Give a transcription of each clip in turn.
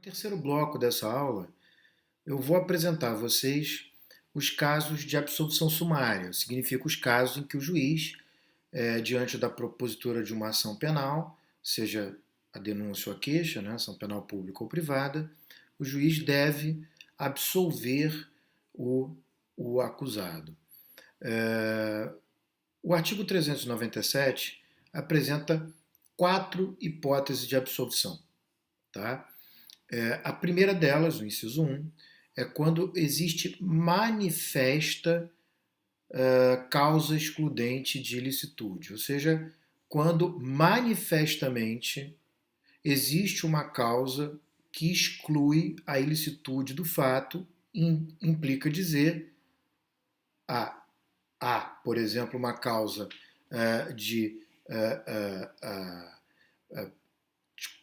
No terceiro bloco dessa aula, eu vou apresentar a vocês os casos de absolvição sumária. Significa os casos em que o juiz, diante da propositura de uma ação penal, seja a denúncia ou a queixa, né, ação penal pública ou privada, o juiz deve absolver o acusado. O artigo 397 apresenta 4 hipóteses de absolvição. Tá? A primeira delas, o inciso 1, é quando existe manifesta causa excludente de ilicitude, ou seja, quando manifestamente existe uma causa que exclui a ilicitude do fato, implica dizer há, por exemplo, uma causa de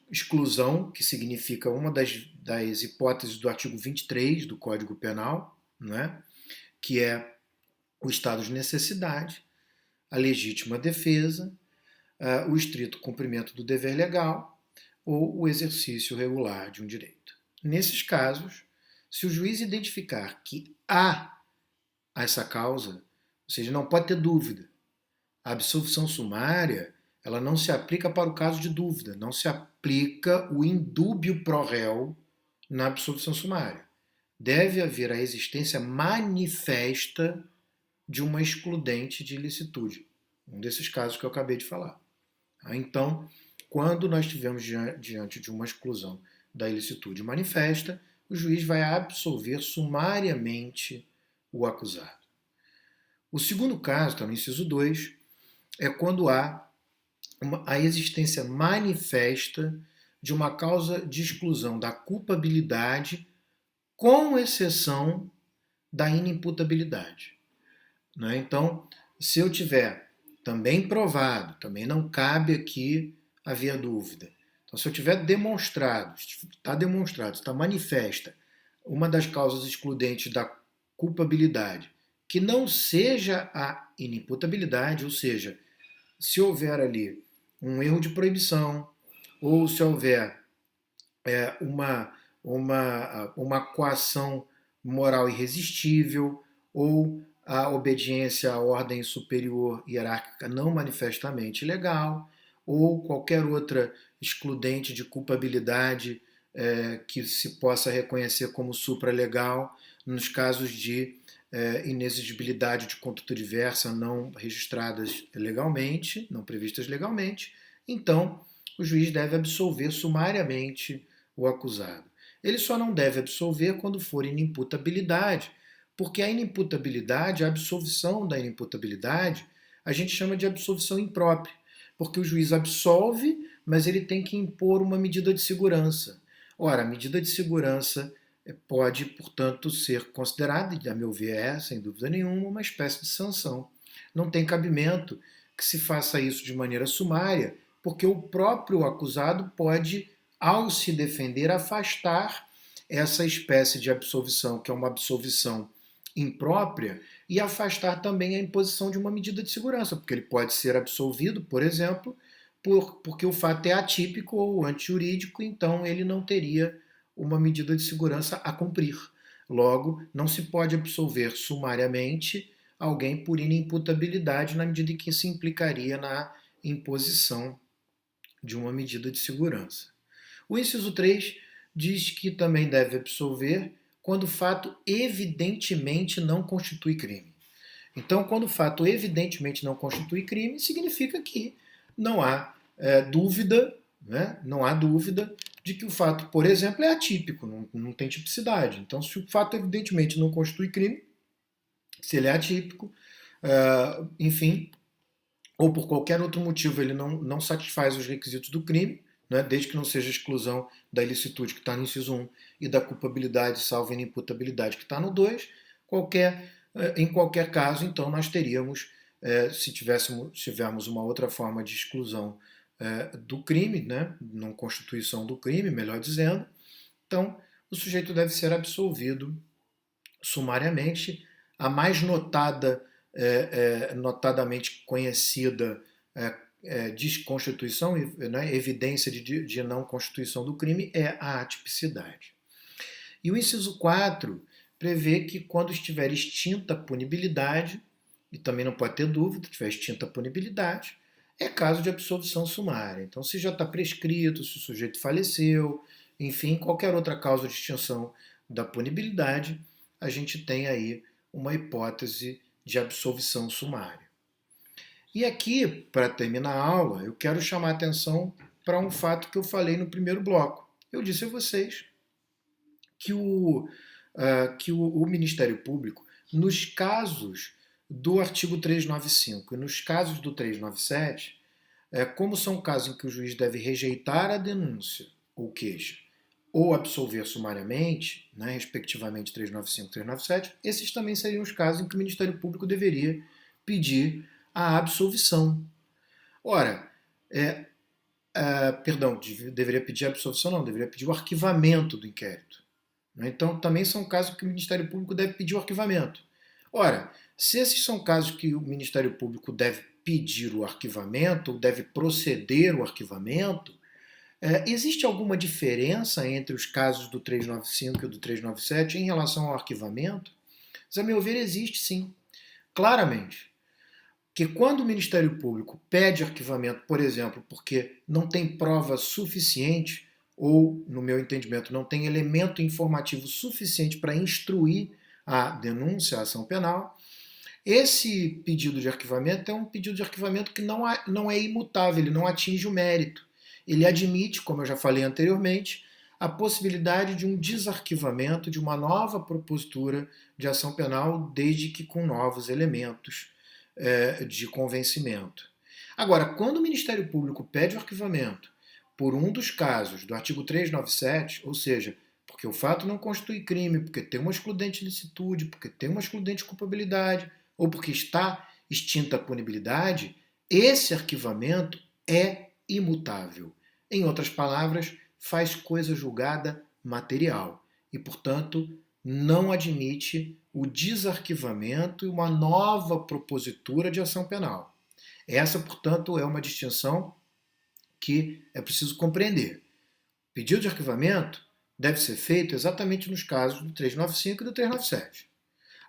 exclusão, que significa uma das hipóteses do artigo 23 do Código Penal, né, que é o estado de necessidade, a legítima defesa, o estrito cumprimento do dever legal ou o exercício regular de um direito. Nesses casos, se o juiz identificar que há essa causa, ou seja, não pode ter dúvida, a absolvição sumária ela não se aplica para o caso de dúvida, não se aplica o indúbio pro réu na absolvição sumária. Deve haver a existência manifesta de uma excludente de ilicitude, um desses casos que eu acabei de falar. Então, quando nós estivermos diante de uma exclusão da ilicitude manifesta, o juiz vai absolver sumariamente o acusado. O segundo caso, está no inciso 2, é quando há a existência manifesta de uma causa de exclusão da culpabilidade, com exceção da inimputabilidade. Né? Então, se eu tiver também provado, também não cabe aqui haver dúvida. Então, se eu tiver demonstrado, está manifesta uma das causas excludentes da culpabilidade, que não seja a inimputabilidade, ou seja, se houver ali um erro de proibição, ou se houver uma coação moral irresistível, ou a obediência à ordem superior hierárquica não manifestamente legal, ou qualquer outra excludente de culpabilidade que se possa reconhecer como supralegal nos casos de inexigibilidade de conduta diversa não registradas legalmente, não previstas legalmente, então o juiz deve absolver sumariamente o acusado. Ele só não deve absolver quando for inimputabilidade, porque a inimputabilidade, a absolvição da inimputabilidade, a gente chama de absolvição imprópria, porque o juiz absolve, mas ele tem que impor uma medida de segurança. Ora, a medida de segurança pode, portanto, ser considerada, e a meu ver é, sem dúvida nenhuma, uma espécie de sanção. Não tem cabimento que se faça isso de maneira sumária, porque o próprio acusado pode, ao se defender, afastar essa espécie de absolvição, que é uma absolvição imprópria, e afastar também a imposição de uma medida de segurança, porque ele pode ser absolvido, por exemplo, porque o fato é atípico ou antijurídico, então ele não teria uma medida de segurança a cumprir. Logo, não se pode absolver sumariamente alguém por inimputabilidade na medida em que se implicaria na imposição de uma medida de segurança. O inciso 3 diz que também deve absolver quando o fato evidentemente não constitui crime. Então, quando o fato evidentemente não constitui crime, significa que não há dúvida, né? Não há dúvida de que o fato, por exemplo, é atípico, não tem tipicidade. Então, se o fato evidentemente não constitui crime, se ele é atípico, enfim, ou por qualquer outro motivo ele não satisfaz os requisitos do crime, né, desde que não seja exclusão da ilicitude que está no inciso 1 e da culpabilidade, salvo inimputabilidade, que está no 2, em qualquer caso, então nós teríamos, se tivermos uma outra forma de exclusão do crime, né, não constituição do crime, melhor dizendo, então o sujeito deve ser absolvido sumariamente. A mais notadamente conhecida desconstituição, né, evidência de não constituição do crime é a atipicidade. E o inciso 4 prevê que quando estiver extinta a punibilidade, e também não pode ter dúvida, estiver extinta a punibilidade, é caso de absolvição sumária. Então, se já está prescrito, se o sujeito faleceu, enfim, qualquer outra causa de extinção da punibilidade, a gente tem aí uma hipótese de absolvição sumária. E aqui, para terminar a aula, eu quero chamar a atenção para um fato que eu falei no primeiro bloco. Eu disse a vocês que o Ministério Público, nos casos do artigo 395 e nos casos do 397, como são casos em que o juiz deve rejeitar a denúncia ou queixa ou absolver sumariamente, né, respectivamente 395 e 397, esses também seriam os casos em que o Ministério Público deveria pedir a absolvição. Ora, deveria pedir a absolvição, não, deveria pedir o arquivamento do inquérito. Então, também são casos que o Ministério Público deve pedir o arquivamento. Ora, se esses são casos que o Ministério Público deve pedir o arquivamento, ou deve proceder ao arquivamento, existe alguma diferença entre os casos do 395 e do 397 em relação ao arquivamento? Mas, a meu ver, existe sim, claramente. Que quando o Ministério Público pede arquivamento, por exemplo, porque não tem prova suficiente, ou, no meu entendimento, não tem elemento informativo suficiente para instruir a denúncia, a ação penal, esse pedido de arquivamento é um pedido de arquivamento que não é imutável, ele não atinge o mérito. Ele admite, como eu já falei anteriormente, a possibilidade de um desarquivamento de uma nova propositura de ação penal, desde que com novos elementos de convencimento. Agora, quando o Ministério Público pede o arquivamento por um dos casos do artigo 397, ou seja, porque o fato não constitui crime, porque tem uma excludente de licitude, porque tem uma excludente de culpabilidade, ou porque está extinta a punibilidade, esse arquivamento é imutável. Em outras palavras, faz coisa julgada material e, portanto, não admite o desarquivamento e uma nova propositura de ação penal. Essa, portanto, é uma distinção que é preciso compreender. O pedido de arquivamento deve ser feito exatamente nos casos do 395 e do 397.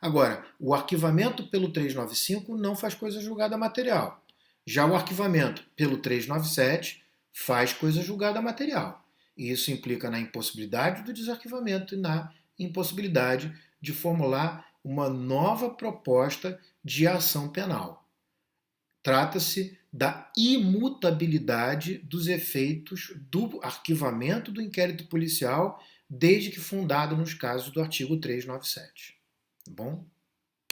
Agora, o arquivamento pelo 395 não faz coisa julgada material. Já o arquivamento pelo 397 faz coisa julgada material. E isso implica na impossibilidade do desarquivamento e na impossibilidade de formular uma nova proposta de ação penal. Trata-se da imutabilidade dos efeitos do arquivamento do inquérito policial, desde que fundado nos casos do artigo 397. Tá bom?